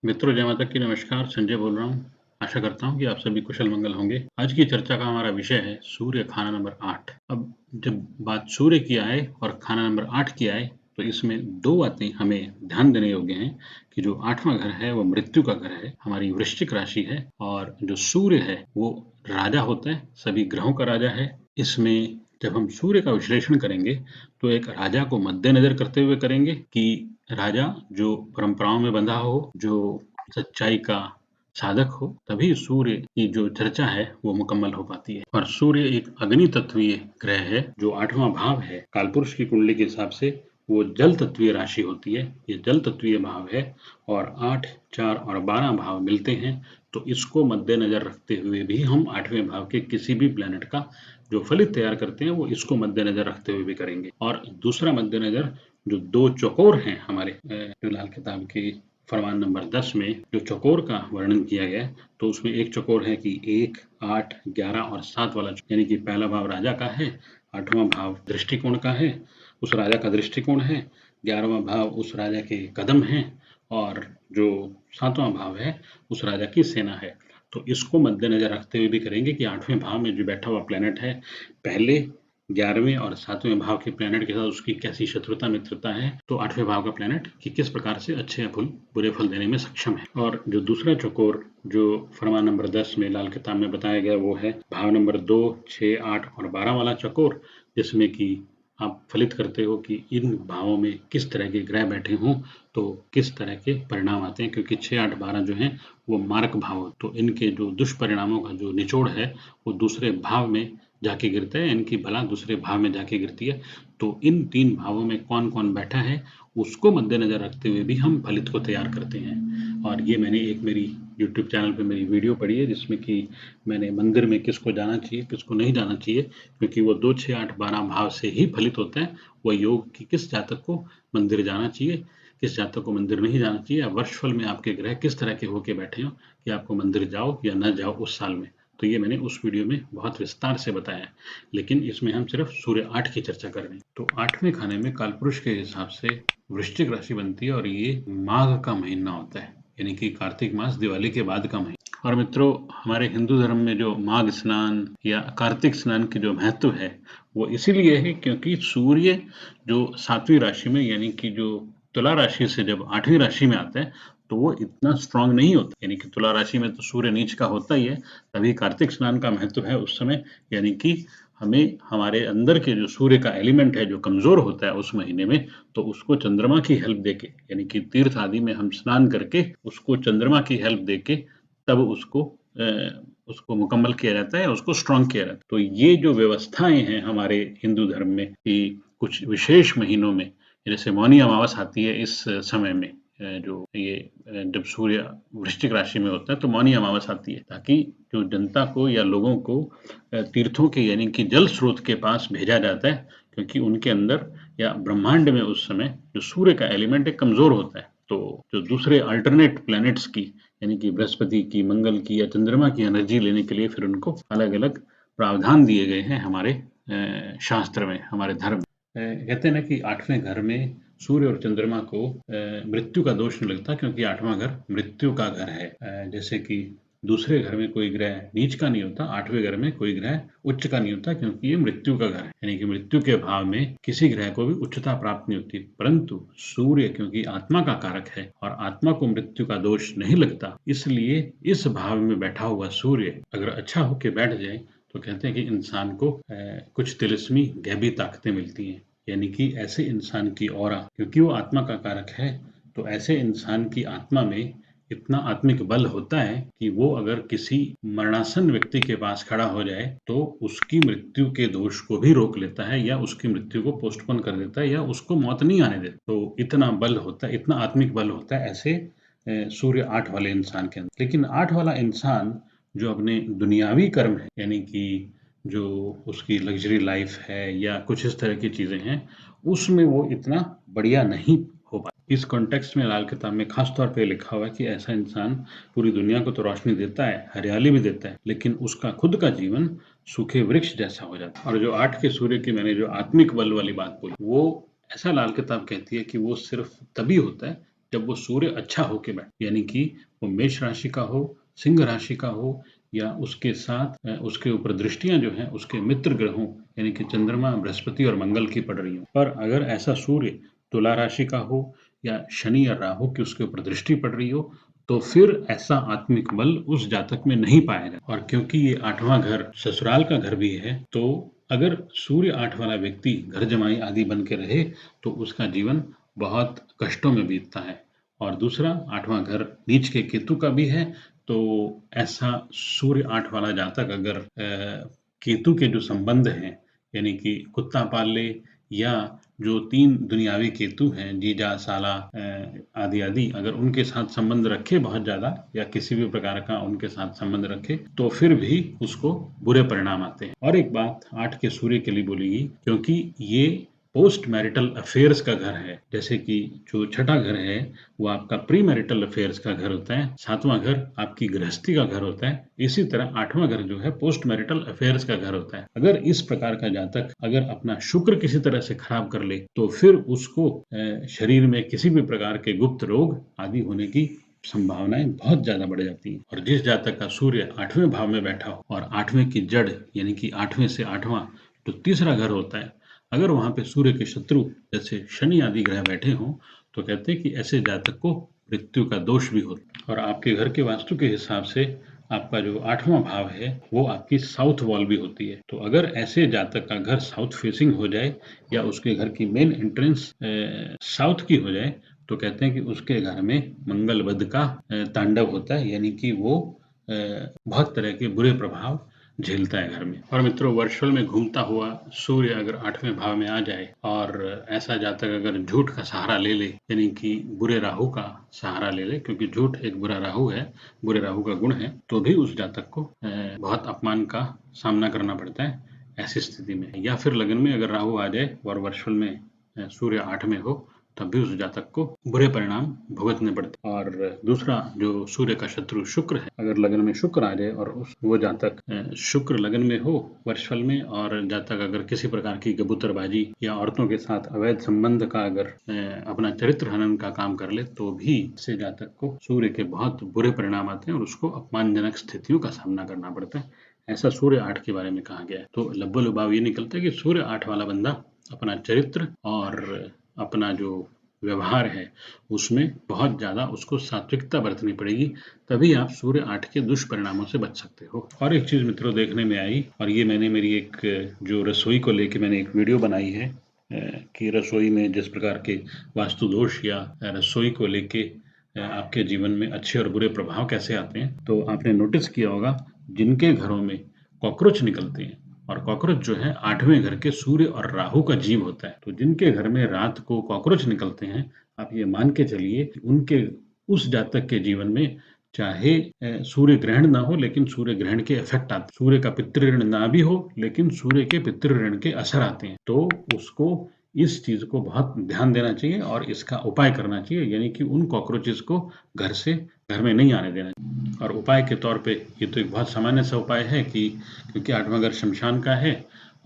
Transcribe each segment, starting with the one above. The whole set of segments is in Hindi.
मित्रों, जय माता की नमस्कार। संजय बोल रहा हूँ। आशा करता हूँ कि आप सभी कुशल मंगल होंगे। आज की चर्चा का हमारा विषय है सूर्य खाना नंबर 8। अब जब बात सूर्य की आए और खाना नंबर 8 की आए, तो इसमें 2 बातें हमें ध्यान देने योग्य हैं कि जो 8वां घर है वो मृत्यु का घर है, हमारी वृश्चिक राशि है और जो सूर्य है वो राजा होता है, सभी ग्रहों का राजा है। इसमें जब हम सूर्य का विश्लेषण करेंगे, तो एक राजा को मद्देनज़र करते हुए करेंगे कि राजा जो परंपराओं में बंधा हो, जो सच्चाई का साधक हो, तभी सूर्य की जो चर्चा है वो मुकम्मल हो पाती है। और सूर्य एक अग्नि तत्वीय ग्रह है, जो 8वां भाव है। कालपुरुष की कुंडली के हिसाब से वो जल तत्वीय राशि होती है, ये जल तत्वीय भाव है और 8, 4 और 12 भाव मिलते हैं। तो इसको मद्देनजर रखते हुए भी हम 8वें भाव के किसी भी प्लैनेट का जो फलित तैयार करते हैं वो इसको मद्देनजर रखते हुए भी करेंगे। और दूसरा मद्देनजर जो 2 चौकोर हैं हमारे जो लाल किताब की फरमान नंबर 10 में जो चौकोर का वर्णन किया गया है, तो उसमें एक चौकोर है कि 1, 8, 11 और 7 वाला, यानी कि पहला भाव राजा का है, 8वां भाव दृष्टिकोण का है, उस राजा का दृष्टिकोण है, 11वां भाव उस राजा के कदम हैं और जो 7वां भाव है उस राजा की सेना है। तो इसको मद्देनजर रखते हुए भी करेंगे कि 8वें भाव में जो बैठा हुआ प्लैनेट है, पहले 11वें और 7वें भाव के प्लैनेट के साथ उसकी कैसी शत्रुता मित्रता है, तो 8वें भाव का प्लैनेट कि किस प्रकार से अच्छे या बुरे फल देने में सक्षम है। और जो दूसरा चौकोर जो फरमान नंबर 10 में लाल किताब में बताया गया वो है भाव नंबर 2, 6, 8 और 12 वाला चौकोर, जिसमें कि आप फलित करते हो कि इन भावों में किस तरह के ग्रह बैठे हों तो किस तरह के परिणाम आते हैं, क्योंकि 6, 8, 12 जो हैं वो मारक भाव, तो इनके जो दुष्परिणामों का जो निचोड़ है वो दूसरे भाव में जाके गिरता है, इनकी बला दूसरे भाव में जाके गिरती है। तो इन 3 भावों में कौन-कौन बैठा है उसको मद्देनजर रखते हुए भी हम फलित को तैयार करते हैं। और ये मैंने एक मेरी यूट्यूब चैनल पे मेरी वीडियो पड़ी है, जिसमें कि मैंने मंदिर में किसको जाना चाहिए, किसको नहीं जाना चाहिए, क्योंकि वो 2, 6, 8, 12 भाव से ही फलित होता है। वो योग कि किस जातक को मंदिर जाना चाहिए, किस जातक को मंदिर नहीं जाना चाहिए, या वर्षफल में आपके ग्रह किस तरह के होके बैठे हों कि आपको मंदिर जाओ या न जाओ उस साल में। तो ये मैंने उस वीडियो में बहुत विस्तार से बताया है, लेकिन इसमें हम सिर्फ सूर्य 8 की चर्चा कर रहे हैं। तो 8वें खाने में कालपुरुष के हिसाब से वृश्चिक राशि बनती है और ये माघ का महीना होता है, यानी कि कार्तिक मास दिवाली के बाद का महीना। और मित्रों, हमारे हिंदू धर्म में जो माघ स्नान या कार्तिक स्नान की जो महत्व है वो इसीलिए है क्योंकि सूर्य जो 7वीं राशि में, यानी कि जो तुला राशि से जब 8वीं राशि में आता है, तो वो इतना स्ट्रांग नहीं होता, यानी कि तुला राशि में तो सूर्य नीच का होता ही है। तभी कार्तिक स्नान का महत्व है उस समय, यानी कि हमें हमारे अंदर के जो सूर्य का एलिमेंट है जो कमजोर होता है उस महीने में, तो उसको चंद्रमा की हेल्प देके, यानी कि तीर्थ आदि में हम स्नान करके उसको चंद्रमा की हेल्प देके तब उसको मुकम्मल किया जाता है, उसको स्ट्रांग किया जाता है। तो ये जो व्यवस्थाएं हैं हमारे हिंदू धर्म में कि कुछ विशेष महीनों में, जैसे मौनी अमावस आती है इस समय में, जो ये जब सूर्य वृश्चिक राशि में होता है तो मौनी अमावस आती है, ताकि जो जनता को या लोगों को तीर्थों के, यानी कि जल स्रोत के पास भेजा जाता है, क्योंकि उनके अंदर या ब्रह्मांड में उस समय जो सूर्य का एलिमेंट है कमजोर होता है। तो जो दूसरे अल्टरनेट प्लैनेट्स की, यानी कि बृहस्पति की, मंगल की या चंद्रमा की एनर्जी लेने के लिए फिर उनको अलग-अलग प्रावधान दिए गए हैं हमारे शास्त्र में, हमारे धर्म में। कहते हैं ना कि 8वें घर में सूर्य और चंद्रमा को मृत्यु का दोष नहीं लगता, क्योंकि 8वां घर मृत्यु का घर है। जैसे कि दूसरे घर में कोई ग्रह नीच का नहीं होता, 8वें घर में कोई ग्रह उच्च का नहीं होता, क्योंकि ये मृत्यु का घर है, यानी कि मृत्यु के भाव में किसी ग्रह को भी उच्चता प्राप्त नहीं होती। परंतु सूर्य क्योंकि आत्मा का कारक है और आत्मा को मृत्यु का दोष नहीं लगता, इसलिए इस भाव में बैठा हुआ सूर्य अगर अच्छा होके बैठ जाए तो कहते हैं कि इंसान को कुछ तिलिस्मी गैबी ताकतें मिलती हैं, यानी कि ऐसे इंसान की ऑरा, क्योंकि वो आत्मा का कारक है, तो ऐसे इंसान की आत्मा में इतना आत्मिक बल होता है कि वो अगर किसी मरणासन व्यक्ति के पास खड़ा हो जाए तो उसकी मृत्यु के दोष को भी रोक लेता है, या उसकी मृत्यु को पोस्टपोन कर देता है, या उसको मौत नहीं आने देता। तो इतना बल होता है, इतना आत्मिक बल होता है ऐसे सूर्य 8 वाले इंसान के अंदर। लेकिन 8 वाला इंसान जो अपने दुनियावी कर्म है, यानी कि जो उसकी लग्जरी लाइफ है या कुछ इस तरह की चीजें हैं, उसमें वो इतना बढ़िया नहीं हो पाता। इस कॉन्टेक्स्ट में लाल किताब में खास तौर पे लिखा हुआ है कि ऐसा इंसान पूरी दुनिया को तो रोशनी देता है, हरियाली भी देता है, लेकिन उसका खुद का जीवन सूखे वृक्ष जैसा हो जाता है। और जो 8 के सूर्य की मैंने जो आत्मिक बल वाली बात बोली, वो ऐसा लाल किताब कहती है कि वो सिर्फ तभी होता है जब वो सूर्य अच्छा होके बैठे, यानी कि वो मेष राशि का हो, सिंह राशि का हो, या उसके साथ उसके ऊपर दृष्टियां जो हैं उसके मित्र ग्रहों यानी कि चंद्रमा, बृहस्पति और मंगल की पड़ रही हो। पर अगर ऐसा सूर्य तुला राशि का हो या शनि या राहु की उसके ऊपर दृष्टि पड़ रही हो, तो फिर ऐसा आत्मिक बल उस जातक में नहीं पाया जाता। और क्योंकि ये 8वां घर ससुराल का घर भी है, तो अगर सूर्य 8 वाला व्यक्ति घर जमाई आदि बन के रहे तो उसका जीवन बहुत कष्टों में बीतता है। और दूसरा 8वां घर नीच के केतु का भी है, तो ऐसा सूर्य 8 वाला जातक अगर केतु के जो संबंध हैं, यानी कि कुत्ता पाल ले या जो 3 दुनियावी केतु हैं, जीजा, साला आदि आदि, अगर उनके साथ संबंध रखे बहुत ज़्यादा या किसी भी प्रकार का उनके साथ संबंध रखे, तो फिर भी उसको बुरे परिणाम आते हैं। और एक बात 8 के सूर्य के लिए बोलेगी, क्योंकि ये पोस्ट मैरिटल अफेयर्स का घर है। जैसे कि जो छठा घर है वो आपका प्री मैरिटल अफेयर्स का घर होता है, 7वां घर आपकी गृहस्थी का घर होता है, इसी तरह 8वां घर जो है पोस्ट मैरिटल अफेयर्स का घर होता है। अगर इस प्रकार का जातक अगर अपना शुक्र किसी तरह से खराब कर ले, तो फिर उसको शरीर में किसी भी प्रकार के गुप्त रोग आदि होने की संभावनाएं बहुत ज्यादा बढ़ जाती हैं। और जिस जातक का सूर्य 8वें भाव में बैठा हो और 8वें की जड़ यानी कि 8वें से 8वां जो तीसरा घर होता है, अगर वहां पे सूर्य के शत्रु जैसे शनि आदि ग्रह बैठे हों, तो कहते हैं कि ऐसे जातक को मृत्यु का दोष भी होता है। और आपके घर के वास्तु के हिसाब से आपका जो 8वां भाव है वो आपकी साउथ वॉल भी होती है। तो अगर ऐसे जातक का घर साउथ फेसिंग हो जाए या उसके घर की मेन एंट्रेंस साउथ की हो जाए, तो कहते हैं कि उसके घर में मंगल वध का तांडव होता है, यानी कि वो बहुत तरह के बुरे प्रभाव झेलता है घर में। और मित्रों, वर्चुअल में घूमता हुआ सूर्य अगर 8वें भाव में आ जाए और ऐसा जातक अगर झूठ का सहारा ले ले, यानी कि बुरे राहु का सहारा ले ले, क्योंकि झूठ एक बुरा राहु है, बुरे राहु का गुण है, तो भी उस जातक को बहुत अपमान का सामना करना पड़ता है ऐसी स्थिति में। या फिर लगन में अगर राहु आ जाए और वर्चुअल में सूर्य 8 में हो, तब भी उस जातक को बुरे परिणाम भुगतने पड़ते। और दूसरा जो सूर्य का शत्रु शुक्र है, अगर लगन में शुक्र आ जाए और वो जातक शुक्र लगन में हो वर्षफल में, और जातक अगर किसी प्रकार की कबूतरबाजी या औरतों के साथ अवैध संबंध का अगर अपना चरित्र हनन का काम कर ले, तो भी इससे जातक को सूर्य के बहुत बुरे परिणाम आते हैं और उसको अपमानजनक स्थितियों का सामना करना पड़ता है। ऐसा सूर्य 8 के बारे में कहा गया है। तो लब्बो लुभाव ये निकलता है कि सूर्य 8 वाला बंदा अपना चरित्र और अपना जो व्यवहार है उसमें बहुत ज़्यादा उसको सात्विकता बरतनी पड़ेगी, तभी आप सूर्य 8 के दुष्परिणामों से बच सकते हो। और एक चीज़ मित्रों देखने में आई, और ये मैंने मेरी एक जो रसोई को लेके मैंने एक वीडियो बनाई है कि रसोई में जिस प्रकार के वास्तु दोष या रसोई को लेके आपके जीवन में अच्छे और बुरे प्रभाव कैसे आते हैं, तो आपने नोटिस किया होगा जिनके घरों में कॉकरोच निकलते हैं, और कॉकरोच जो है 8वें घर के सूर्य और राहु का जीव होता है, तो जिनके घर में रात को कॉकरोच निकलते हैं, आप ये मान के चलिए कि उनके उस जातक के जीवन में चाहे सूर्य ग्रहण ना हो, लेकिन सूर्य ग्रहण के इफेक्ट आते हैं। सूर्य का पितृ ऋण ना भी हो, लेकिन सूर्य के पितृ ऋण के असर आते हैं। तो उसको इस चीज को बहुत ध्यान देना चाहिए और इसका उपाय करना चाहिए, यानी कि उन कॉकरोचेस को घर में नहीं आने देना चाहिए। और उपाय के तौर पे ये तो एक बहुत सामान्य सा उपाय है कि क्योंकि 8वां घर शमशान का है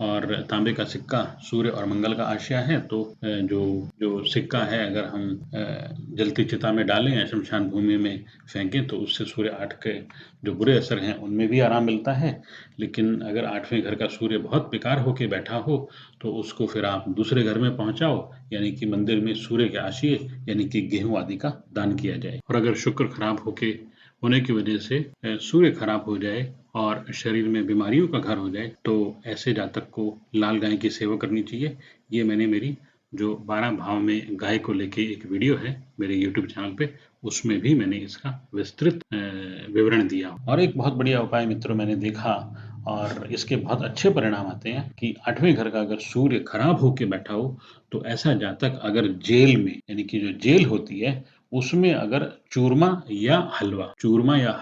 और तांबे का सिक्का सूर्य और मंगल का आशय है, तो जो जो सिक्का है अगर हम जलती चिता में डालें या शमशान भूमि में फेंकें, तो उससे सूर्य 8 के जो बुरे असर हैं उनमें भी आराम मिलता है। लेकिन अगर 8वें घर का सूर्य बहुत बेकार होके बैठा हो, तो उसको फिर आप दूसरे घर में पहुंचाओ, यानी कि मंदिर में सूर्य के आशय यानी कि गेहूं आदि का दान किया जाए। और अगर शुक्र खराब होने की वजह से सूर्य खराब हो जाए और शरीर में बीमारियों का घर हो जाए, तो ऐसे जातक को लाल गाय की सेवा करनी चाहिए। ये मैंने मेरी जो 12 भाव में गाय को लेके एक वीडियो है मेरे YouTube चैनल पे, उसमें भी मैंने इसका विस्तृत विवरण दिया। और एक बहुत बढ़िया उपाय मित्रों मैंने देखा और इसके बहुत अच्छे परिणाम आते हैं कि 8वें घर का अगर सूर्य खराब होके बैठा हो, तो ऐसा जातक अगर जेल में, यानी कि जो जेल होती है उसमें अगर चूरमा या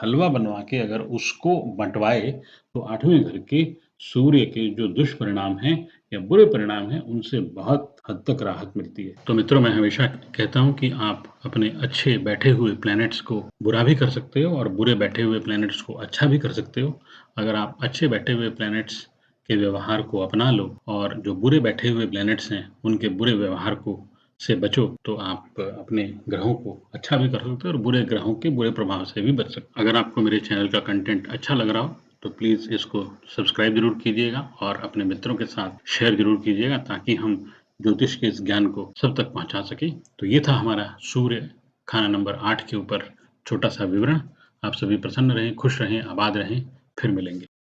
हलवा बनवा के अगर उसको बंटवाए, तो 8वें घर के सूर्य के जो दुष्परिणाम हैं या बुरे परिणाम हैं उनसे बहुत हद तक राहत मिलती है। तो मित्रों, मैं हमेशा कहता हूं कि आप अपने अच्छे बैठे हुए प्लैनेट्स को बुरा भी कर सकते हो और बुरे बैठे हुए प्लैनेट्स को अच्छा भी कर सकते हो। अगर आप अच्छे बैठे हुए प्लैनेट्स के व्यवहार को अपना लो और जो बुरे बैठे हुए प्लैनेट्स हैं उनके बुरे व्यवहार को से बचो तो आप अपने ग्रहों को अच्छा भी कर सकते हो और बुरे ग्रहों के बुरे प्रभाव से भी बच सकते हो। अगर आपको मेरे चैनल का कंटेंट अच्छा लग रहा हो तो प्लीज़ इसको सब्सक्राइब ज़रूर कीजिएगा और अपने मित्रों के साथ शेयर ज़रूर कीजिएगा ताकि हम ज्योतिष के इस ज्ञान को सब तक पहुँचा सकें। तो ये था हमारा सूर्य खाना नंबर 8 के ऊपर छोटा-सा विवरण। आप सभी प्रसन्न रहें, खुश रहें, आबाद रहें। फिर मिलेंगे।